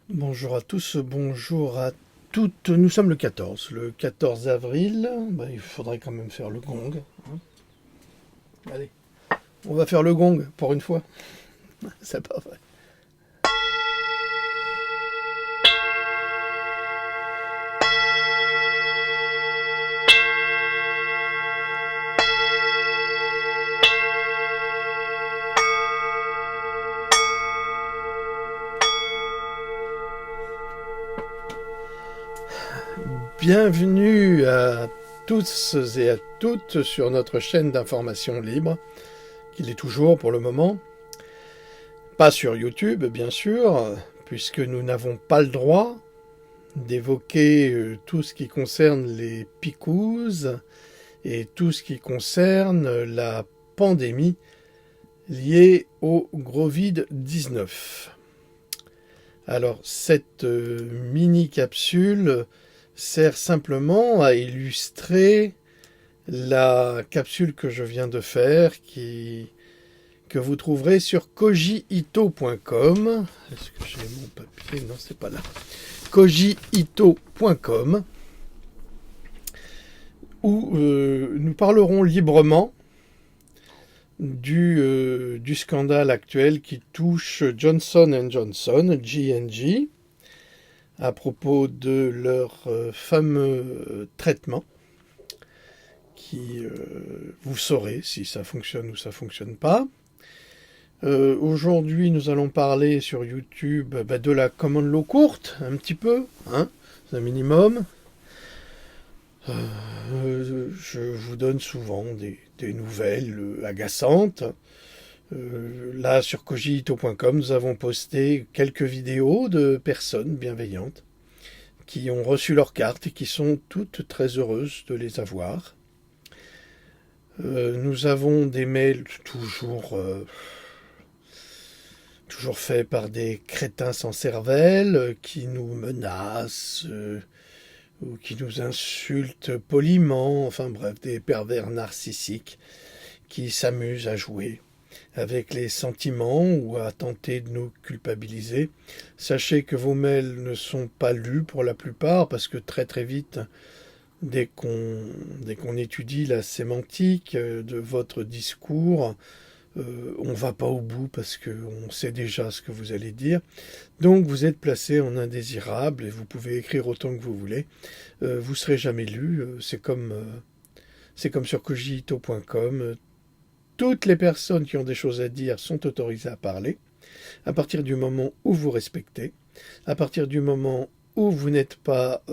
Bonjour à tous, bonjour à toutes. Nous sommes le 14 avril. Il faudrait quand même faire le gong, hein. Allez, on va faire le gong pour une fois. C'est pas vrai. Bienvenue à tous et à toutes sur notre chaîne d'information libre, qu'il est toujours pour le moment. Pas sur YouTube, bien sûr, puisque nous n'avons pas le droit d'évoquer tout ce qui concerne les picouses et tout ce qui concerne la pandémie liée au Covid-19. Alors, cette mini-capsule sert simplement à illustrer la capsule que je viens de faire, que vous trouverez sur kojihito.com. Est-ce que j'ai mon papier? Non, c'est pas là. kojihito.com, où nous parlerons librement du scandale actuel qui touche Johnson & Johnson, J&J, à propos de leur fameux traitement, qui, vous saurez si ça fonctionne ou ça fonctionne pas. Aujourd'hui, nous allons parler sur YouTube de la common law courte, un petit peu, hein, c'est un minimum. Je vous donne souvent des nouvelles agaçantes. Là, sur kojihito.com, nous avons posté quelques vidéos de personnes bienveillantes qui ont reçu leurs cartes et qui sont toutes très heureuses de les avoir. Nous avons des mails toujours faits par des crétins sans cervelle qui nous menacent ou qui nous insultent poliment, enfin bref, des pervers narcissiques qui s'amusent à jouer avec les sentiments ou à tenter de nous culpabiliser. Sachez que vos mails ne sont pas lus pour la plupart parce que très très vite, dès qu'on étudie la sémantique de votre discours, on ne va pas au bout parce qu'on sait déjà ce que vous allez dire. Donc vous êtes placé en indésirable et vous pouvez écrire autant que vous voulez. Vous ne serez jamais lu. C'est comme sur kojihito.com. Toutes les personnes qui ont des choses à dire sont autorisées à parler. À partir du moment où vous respectez, à partir du moment où vous n'êtes pas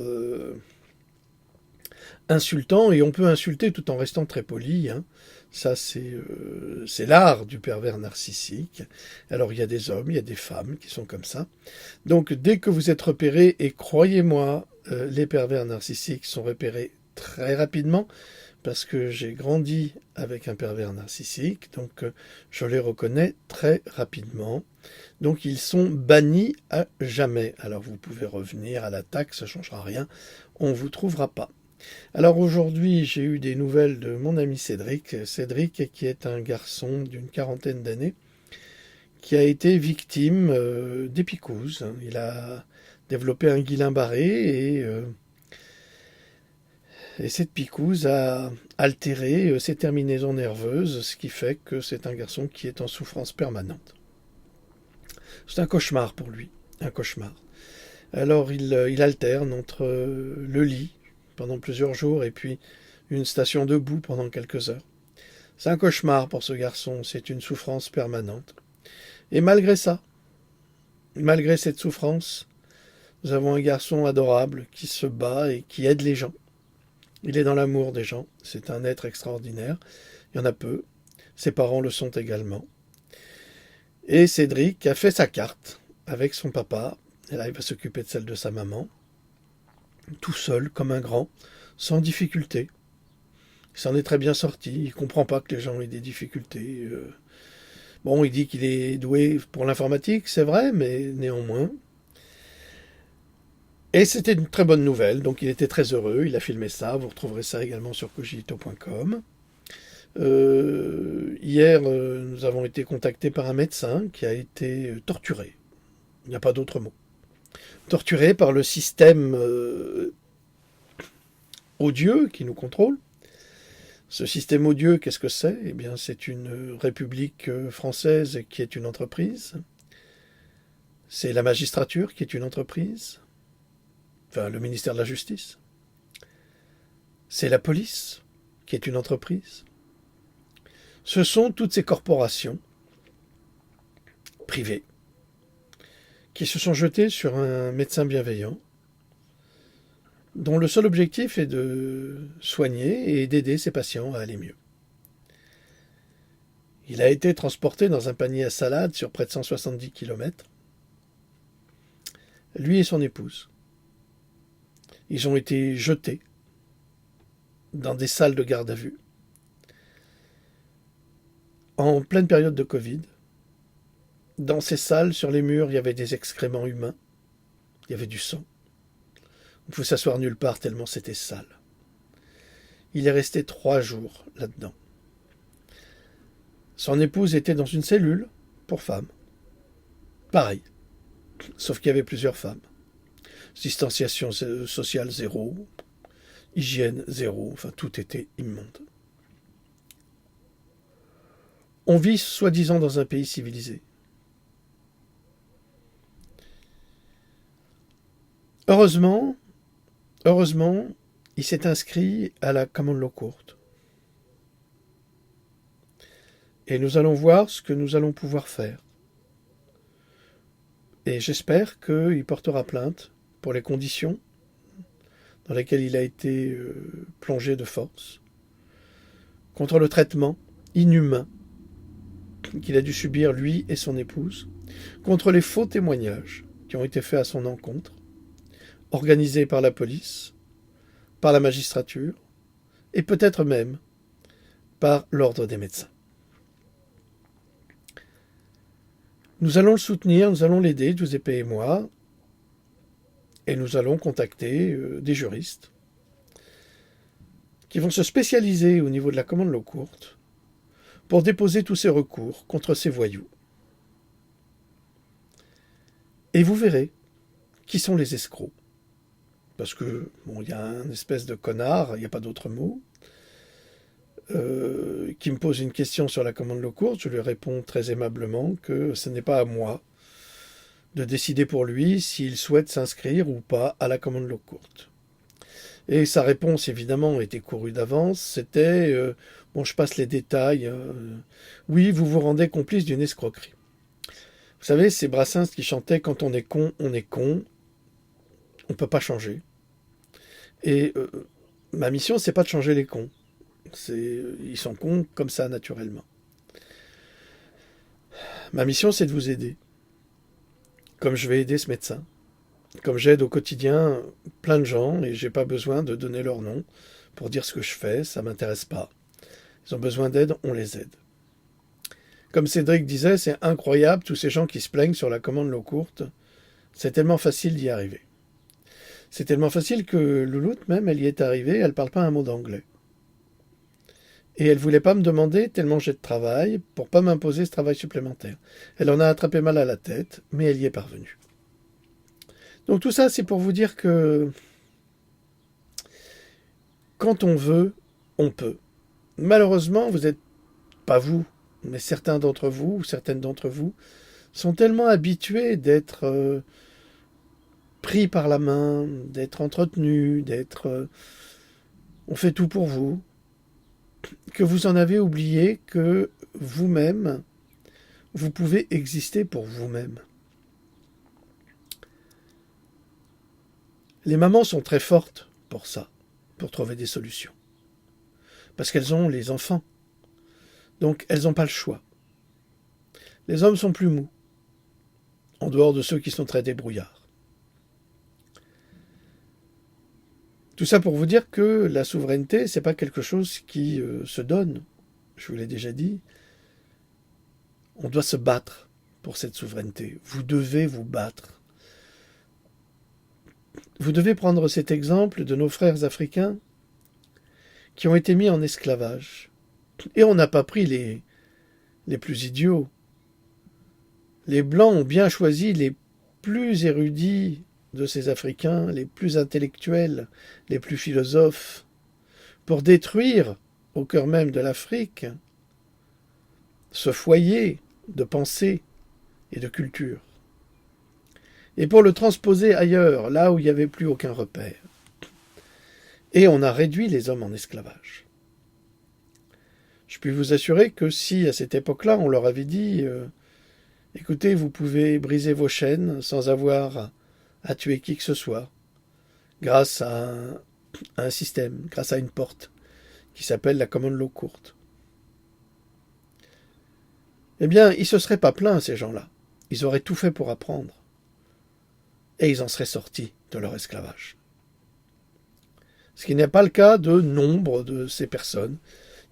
insultant, et on peut insulter tout en restant très poli, hein. Ça, c'est l'art du pervers narcissique. Alors, il y a des hommes, il y a des femmes qui sont comme ça. Donc, dès que vous êtes repéré, et croyez-moi, les pervers narcissiques sont repérés très rapidement, parce que j'ai grandi avec un pervers narcissique, donc je les reconnais très rapidement. Donc, ils sont bannis à jamais. Alors, vous pouvez revenir à l'attaque, ça ne changera rien, on ne vous trouvera pas. Alors aujourd'hui, j'ai eu des nouvelles de mon ami Cédric. Cédric, qui est un garçon d'une quarantaine d'années, qui a été victime des picouzes. Il a développé un Guillain-Barré et cette picouse a altéré ses terminaisons nerveuses, ce qui fait que c'est un garçon qui est en souffrance permanente. C'est un cauchemar pour lui, un cauchemar. Alors il alterne entre le lit pendant plusieurs jours et puis une station debout pendant quelques heures. C'est un cauchemar pour ce garçon, c'est une souffrance permanente. Et malgré ça, malgré cette souffrance, nous avons un garçon adorable qui se bat et qui aide les gens. Il est dans l'amour des gens, c'est un être extraordinaire. Il y en a peu, ses parents le sont également. Et Cédric a fait sa carte avec son papa, et là il va s'occuper de celle de sa maman, tout seul, comme un grand, sans difficulté. Il s'en est très bien sorti, il ne comprend pas que les gens aient des difficultés. Bon, il dit qu'il est doué pour l'informatique, c'est vrai, mais néanmoins. Et c'était une très bonne nouvelle, donc il était très heureux, il a filmé ça, vous retrouverez ça également sur kojihito.com. Hier, nous avons été contactés par un médecin qui a été torturé. Il n'y a pas d'autre mot. torturés par le système odieux qui nous contrôle. Ce système odieux, qu'est-ce que c'est? Eh bien, c'est une république française qui est une entreprise. C'est la magistrature qui est une entreprise. Enfin, le ministère de la Justice. C'est la police qui est une entreprise. Ce sont toutes ces corporations privées qui se sont jetées sur un médecin bienveillant dont le seul objectif est de soigner et d'aider ses patients à aller mieux. Il a été transporté dans un panier à salade sur près de 170 km. Lui et son épouse. Ils ont été jetés dans des salles de garde à vue en pleine période de Covid. Dans ces salles, sur les murs, il y avait des excréments humains, il y avait du sang. On pouvait s'asseoir nulle part tellement c'était sale. Il est resté 3 jours là-dedans. Son épouse était dans une cellule pour femmes. Pareil, sauf qu'il y avait plusieurs femmes. Distanciation sociale zéro, hygiène zéro, enfin tout était immonde. On vit soi-disant dans un pays civilisé. Heureusement, il s'est inscrit à la Common Law Court. Et nous allons voir ce que nous allons pouvoir faire. Et j'espère qu'il portera plainte pour les conditions dans lesquelles il a été plongé de force, contre le traitement inhumain qu'il a dû subir lui et son épouse, contre les faux témoignages qui ont été faits à son encontre, organisés par la police, par la magistrature, et peut-être même par l'ordre des médecins. Nous allons le soutenir, nous allons l'aider, Giuseppe et moi, et nous allons contacter des juristes qui vont se spécialiser au niveau de la Common Law Court pour déposer tous ces recours contre ces voyous. Et vous verrez qui sont les escrocs. Parce que, bon, il y a un espèce de connard, il n'y a pas d'autre mot, qui me pose une question sur la Common Law Court. Je lui réponds très aimablement que ce n'est pas à moi de décider pour lui s'il souhaite s'inscrire ou pas à la Common Law Court. Et sa réponse, évidemment, était courue d'avance. C'était, bon, je passe les détails, oui, vous vous rendez complice d'une escroquerie. Vous savez, c'est Brassens qui chantait « Quand on est con, on est con ». On ne peut pas changer. Et ma mission, c'est pas de changer les cons. Ils sont cons comme ça, naturellement. Ma mission, c'est de vous aider. Comme je vais aider ce médecin. Comme j'aide au quotidien plein de gens, et j'ai pas besoin de donner leur nom pour dire ce que je fais, ça m'intéresse pas. Ils ont besoin d'aide, on les aide. Comme Cédric disait, c'est incroyable, tous ces gens qui se plaignent sur la Common Law Court. C'est tellement facile d'y arriver. C'est tellement facile que Louloute, même, elle y est arrivée, elle ne parle pas un mot d'anglais. Et elle ne voulait pas me demander tellement j'ai de travail pour ne pas m'imposer ce travail supplémentaire. Elle en a attrapé mal à la tête, mais elle y est parvenue. Donc tout ça, c'est pour vous dire que quand on veut, on peut. Malheureusement, vous n'êtes pas vous, mais certains d'entre vous, ou certaines d'entre vous, sont tellement habitués d'être pris par la main, d'être entretenu, on fait tout pour vous, que vous en avez oublié que vous-même, vous pouvez exister pour vous-même. Les mamans sont très fortes pour ça, pour trouver des solutions. Parce qu'elles ont les enfants. Donc elles n'ont pas le choix. Les hommes sont plus mous, en dehors de ceux qui sont très débrouillards. Tout ça pour vous dire que la souveraineté, c'est pas quelque chose qui se donne. Je vous l'ai déjà dit. On doit se battre pour cette souveraineté. Vous devez vous battre. Vous devez prendre cet exemple de nos frères africains qui ont été mis en esclavage. Et on n'a pas pris les plus idiots. Les Blancs ont bien choisi les plus érudits de ces Africains, les plus intellectuels, les plus philosophes, pour détruire, au cœur même de l'Afrique, ce foyer de pensée et de culture, et pour le transposer ailleurs, là où il n'y avait plus aucun repère. Et on a réduit les hommes en esclavage. Je puis vous assurer que si, à cette époque-là, on leur avait dit écoutez, vous pouvez briser vos chaînes sans avoir à tuer qui que ce soit, grâce à un système, grâce à une porte, qui s'appelle la common law court. Eh bien, ils ne se seraient pas plaints, ces gens-là. Ils auraient tout fait pour apprendre. Et ils en seraient sortis de leur esclavage. Ce qui n'est pas le cas de nombre de ces personnes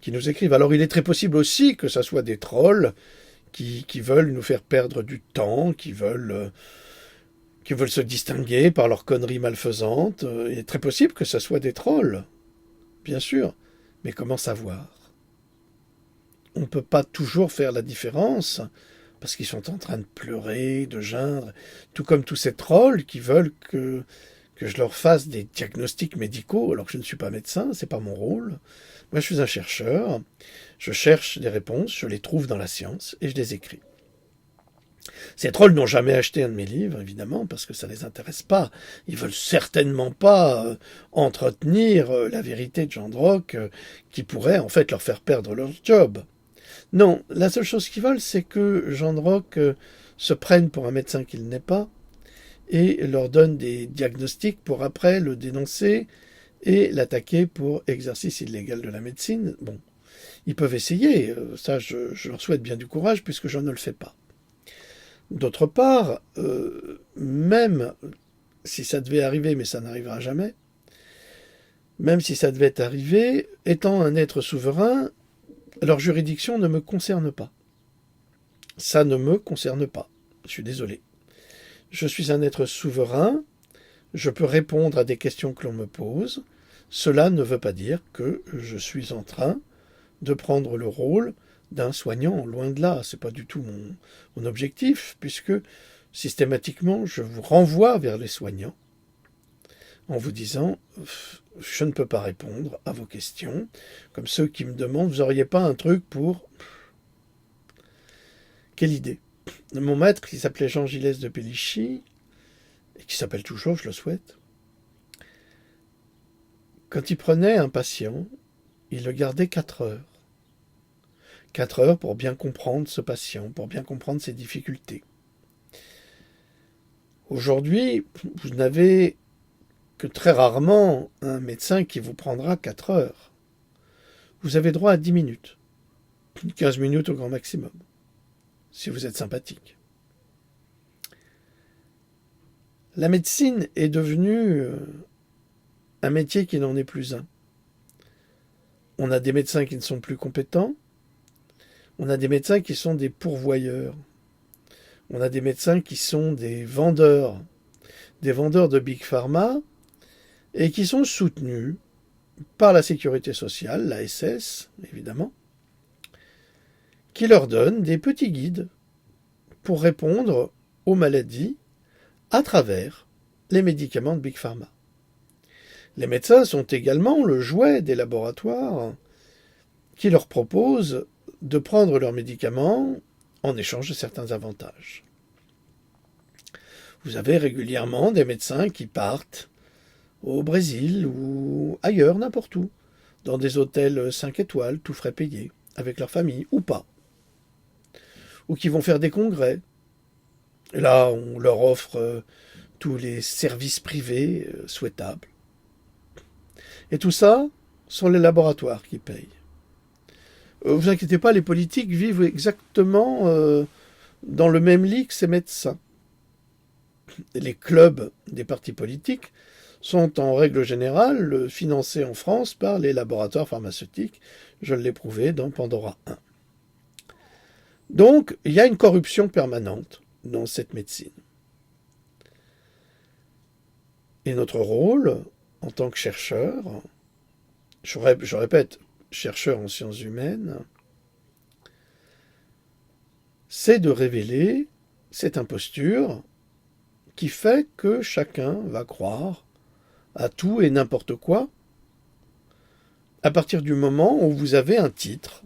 qui nous écrivent. Alors il est très possible aussi que ce soit des trolls qui veulent nous faire perdre du temps, qui veulent se distinguer par leurs conneries malfaisantes. Il est très possible que ce soit des trolls, bien sûr. Mais comment savoir? On ne peut pas toujours faire la différence, parce qu'ils sont en train de pleurer, de geindre, tout comme tous ces trolls qui veulent que je leur fasse des diagnostics médicaux, alors que je ne suis pas médecin, c'est pas mon rôle. Moi, je suis un chercheur, je cherche des réponses, je les trouve dans la science, et je les écris. Ces trolls n'ont jamais acheté un de mes livres, évidemment, parce que ça ne les intéresse pas. Ils veulent certainement pas entretenir la vérité de Jean Drock, qui pourrait, en fait, leur faire perdre leur job. Non, la seule chose qu'ils veulent, c'est que Jean Drock se prenne pour un médecin qu'il n'est pas, et leur donne des diagnostics pour après le dénoncer et l'attaquer pour exercice illégal de la médecine. Bon, ils peuvent essayer, ça je leur souhaite bien du courage puisque je ne le fais pas. D'autre part, même si ça devait arriver, mais ça n'arrivera jamais, même si ça devait arriver, étant un être souverain, leur juridiction ne me concerne pas. Ça ne me concerne pas. Je suis désolé. Je suis un être souverain, je peux répondre à des questions que l'on me pose. Cela ne veut pas dire que je suis en train de prendre le rôle d'un soignant, loin de là. Ce n'est pas du tout mon objectif, puisque systématiquement, je vous renvoie vers les soignants en vous disant « je ne peux pas répondre à vos questions », comme ceux qui me demandent « vous n'auriez pas un truc pour… » Quelle idée! Mon maître, qui s'appelait Jean Gilles de Pélichy, et qui s'appelle toujours, je le souhaite, quand il prenait un patient, il le gardait 4 heures. 4 heures pour bien comprendre ce patient, pour bien comprendre ses difficultés. Aujourd'hui, vous n'avez que très rarement un médecin qui vous prendra 4 heures. Vous avez droit à 10 minutes, 15 minutes au grand maximum, si vous êtes sympathique. La médecine est devenue un métier qui n'en est plus un. On a des médecins qui ne sont plus compétents, on a des médecins qui sont des pourvoyeurs, on a des médecins qui sont des vendeurs de Big Pharma, et qui sont soutenus par la sécurité sociale, la SS, évidemment, qui leur donne des petits guides pour répondre aux maladies à travers les médicaments de Big Pharma. Les médecins sont également le jouet des laboratoires qui leur proposent de prendre leurs médicaments en échange de certains avantages. Vous avez régulièrement des médecins qui partent au Brésil ou ailleurs, n'importe où, dans des hôtels 5 étoiles, tout frais payés, avec leur famille, ou pas. Ou qui vont faire des congrès. Et là, on leur offre tous les services privés souhaitables. Et tout ça sont les laboratoires qui payent. Vous inquiétez pas, les politiques vivent exactement dans le même lit que ces médecins. Les clubs des partis politiques sont en règle générale financés en France par les laboratoires pharmaceutiques. Je l'ai prouvé dans Pandora 1. Donc, il y a une corruption permanente dans cette médecine. Et notre rôle, en tant que chercheur, je répète, chercheur en sciences humaines, c'est de révéler cette imposture qui fait que chacun va croire à tout et n'importe quoi à partir du moment où vous avez un titre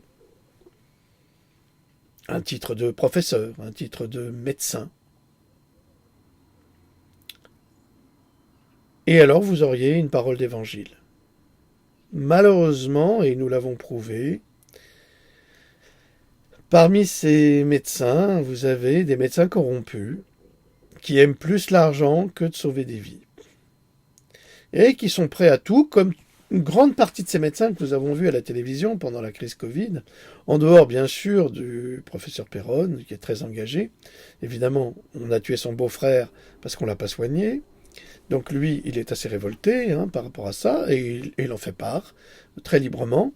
de professeur, un titre de médecin. Et alors vous auriez une parole d'évangile. Malheureusement, et nous l'avons prouvé, parmi ces médecins, vous avez des médecins corrompus qui aiment plus l'argent que de sauver des vies. Et qui sont prêts à tout, comme une grande partie de ces médecins que nous avons vus à la télévision pendant la crise Covid, en dehors bien sûr du professeur Perron, qui est très engagé. Évidemment, on a tué son beau-frère parce qu'on ne l'a pas soigné. Donc lui, il est assez révolté par rapport à ça, et il en fait part, très librement.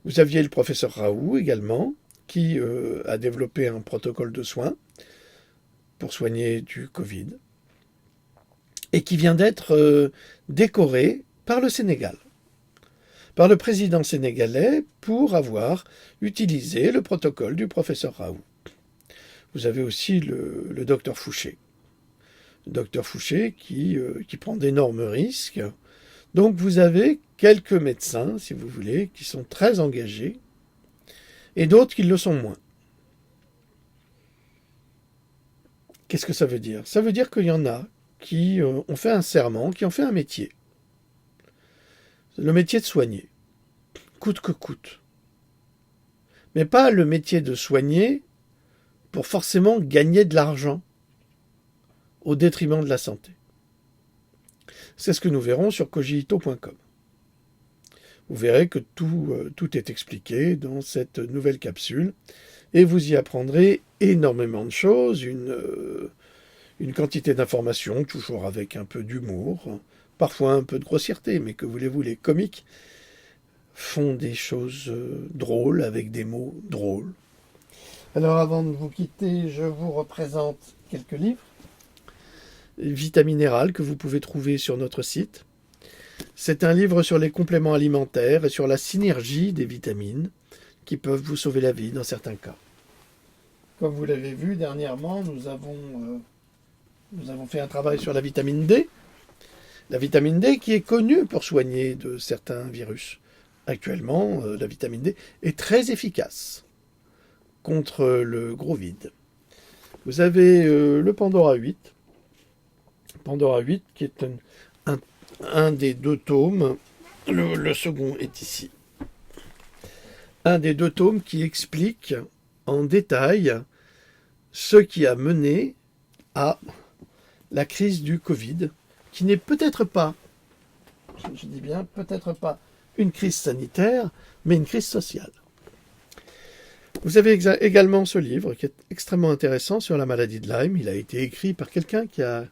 Vous aviez le professeur Raoult également, qui a développé un protocole de soins pour soigner du Covid, et qui vient d'être décoré par le Sénégal, par le président sénégalais, pour avoir utilisé le protocole du professeur Raoult. Vous avez aussi le docteur Fouché. Le docteur Fouché qui prend d'énormes risques. Donc vous avez quelques médecins, si vous voulez, qui sont très engagés, et d'autres qui le sont moins. Qu'est-ce que ça veut dire? Ça veut dire qu'il y en a qui ont fait un serment, qui ont fait un métier. Le métier de soigner, coûte que coûte. Mais pas le métier de soigner pour forcément gagner de l'argent au détriment de la santé. C'est ce que nous verrons sur cogito.com. Vous verrez que tout est expliqué dans cette nouvelle capsule, et vous y apprendrez énormément de choses, une quantité d'informations, toujours avec un peu d'humour, parfois un peu de grossièreté, mais que voulez-vous, les comiques font des choses drôles, avec des mots drôles. Alors avant de vous quitter, je vous représente quelques livres. Vitaminéral que vous pouvez trouver sur notre site. C'est un livre sur les compléments alimentaires et sur la synergie des vitamines qui peuvent vous sauver la vie dans certains cas. Comme vous l'avez vu dernièrement, nous avons fait un travail sur la vitamine D. La vitamine D qui est connue pour soigner de certains virus. Actuellement, la vitamine D est très efficace contre le gros vide. Vous avez le Pandora 8. Pandora 8 qui est un des deux tomes. Le second est ici. Un des deux tomes qui explique en détail ce qui a mené à la crise du Covid, qui n'est peut-être pas, je dis bien peut-être pas une crise sanitaire, mais une crise sociale. Vous avez également ce livre qui est extrêmement intéressant sur la maladie de Lyme. Il a été écrit par quelqu'un qui a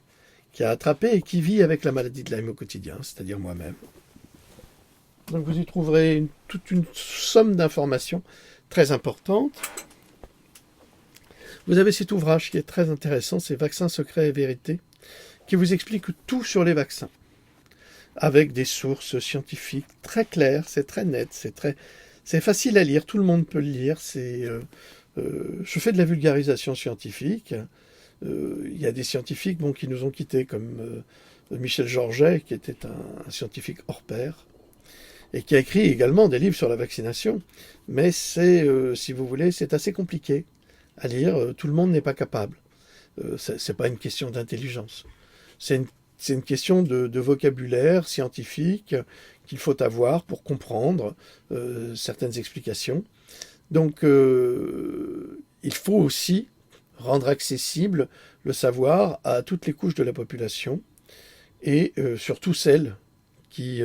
attrapé et qui vit avec la maladie de Lyme au quotidien, c'est-à-dire moi-même. Donc vous y trouverez toute une somme d'informations très importantes. Vous avez cet ouvrage qui est très intéressant, c'est Vaccins, secrets et vérités, qui vous explique tout sur les vaccins, avec des sources scientifiques très claires, c'est très net, c'est facile à lire, tout le monde peut le lire. Je fais de la vulgarisation scientifique. Il y a des scientifiques qui nous ont quittés, comme Michel Georget, qui était un scientifique hors pair, et qui a écrit également des livres sur la vaccination. Mais si vous voulez, c'est assez compliqué à lire. Tout le monde n'est pas capable. C'est pas une question d'intelligence. C'est une question de vocabulaire scientifique qu'il faut avoir pour comprendre certaines explications. Donc, il faut aussi rendre accessible le savoir à toutes les couches de la population, et surtout celles qui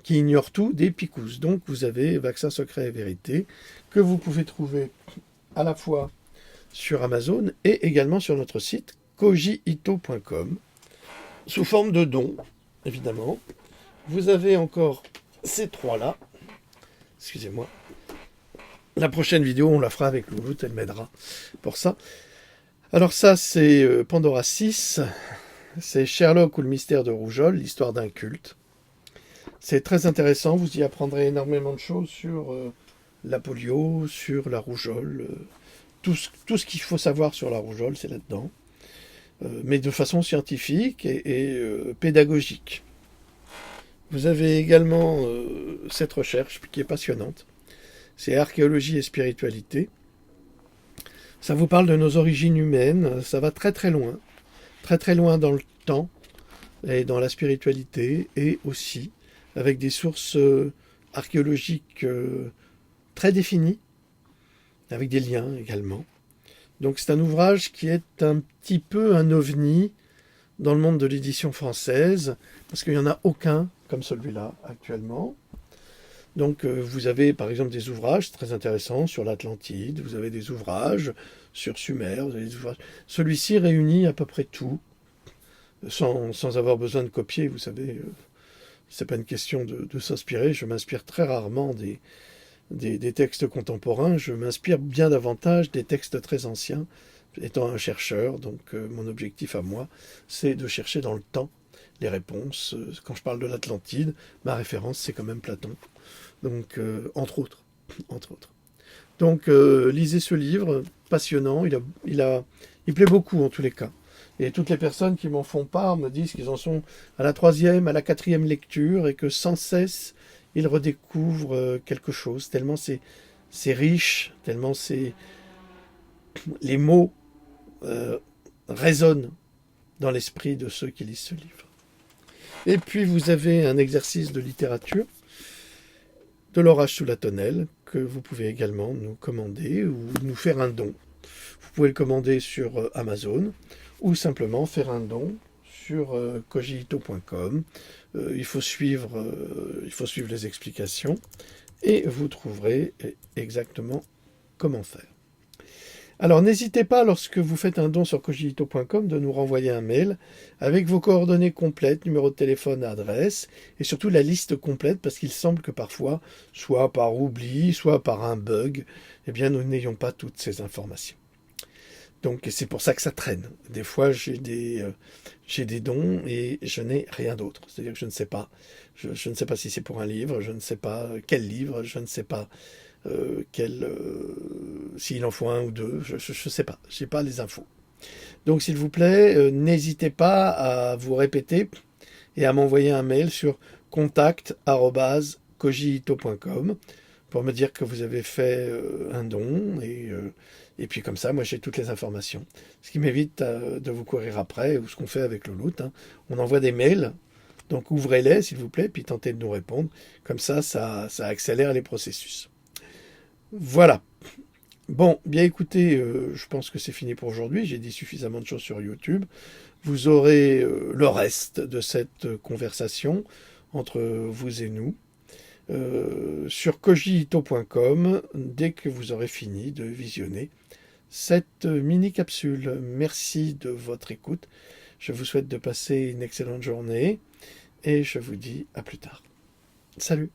ignorent tout des picousses. Donc, vous avez Vaccins, secrets et vérités, que vous pouvez trouver à la fois sur Amazon et également sur notre site cogito.com, sous forme de dons, évidemment. Vous avez encore ces trois-là. Excusez-moi. La prochaine vidéo, on la fera avec Louloute, elle m'aidera pour ça. Alors ça, c'est Pandora 6. C'est Sherlock ou le mystère de Rougeole, l'histoire d'un culte. C'est très intéressant, vous y apprendrez énormément de choses sur la polio, sur la rougeole. Tout ce qu'il faut savoir sur la rougeole, c'est là-dedans. mais de façon scientifique et pédagogique. Vous avez également cette recherche qui est passionnante. C'est archéologie et spiritualité. Ça vous parle de nos origines humaines, ça va très très loin dans le temps et dans la spiritualité, et aussi avec des sources archéologiques très définies, avec des liens également. Donc c'est un ouvrage qui est un petit peu un ovni dans le monde de l'édition française, parce qu'il n'y en a aucun comme celui-là actuellement. Donc vous avez par exemple des ouvrages très intéressants sur l'Atlantide, vous avez des ouvrages sur Sumer, vous avez des ouvrages... Celui-ci réunit à peu près tout, sans avoir besoin de copier, vous savez, c'est pas une question de s'inspirer, je m'inspire très rarement des textes contemporains, je m'inspire bien davantage des textes très anciens, étant un chercheur, donc mon objectif à moi, c'est de chercher dans le temps les réponses. Quand je parle de l'Atlantide, ma référence c'est quand même Platon. Donc, entre autres. Donc, lisez ce livre, passionnant, il plaît beaucoup en tous les cas. Et toutes les personnes qui m'en font part me disent qu'ils en sont à la 3e, à la 4e lecture, et que sans cesse, ils redécouvrent quelque chose, tellement c'est riche, tellement les mots résonnent dans l'esprit de ceux qui lisent ce livre. Et puis, vous avez un exercice de littérature, de l'orage sous la tonnelle, que vous pouvez également nous commander ou nous faire un don. Vous pouvez le commander sur Amazon ou simplement faire un don sur cogito.com. Il faut suivre les explications et vous trouverez exactement comment faire. Alors n'hésitez pas, lorsque vous faites un don sur cogito.com, de nous renvoyer un mail avec vos coordonnées complètes, numéro de téléphone, adresse, et surtout la liste complète, parce qu'il semble que parfois, soit par oubli, soit par un bug, eh bien nous n'ayons pas toutes ces informations. Donc c'est pour ça que ça traîne. Des fois j'ai des dons et je n'ai rien d'autre. C'est-à-dire que je ne sais pas. Je ne sais pas si c'est pour un livre, je ne sais pas quel livre, je ne sais pas s'il en faut un ou deux, je ne sais pas, je n'ai pas les infos. Donc s'il vous plaît, n'hésitez pas à vous répéter et à m'envoyer un mail sur contact@cogito.com pour me dire que vous avez fait un don et puis comme ça, moi j'ai toutes les informations. Ce qui m'évite de vous courir après, ou ce qu'on fait avec Louloute, hein. On envoie des mails, donc ouvrez-les s'il vous plaît, puis tentez de nous répondre. Comme ça accélère les processus. Voilà. Bon, bien écoutez, je pense que c'est fini pour aujourd'hui. J'ai dit suffisamment de choses sur YouTube. Vous aurez le reste de cette conversation entre vous et nous sur cogito.com dès que vous aurez fini de visionner cette mini-capsule. Merci de votre écoute. Je vous souhaite de passer une excellente journée et je vous dis à plus tard. Salut!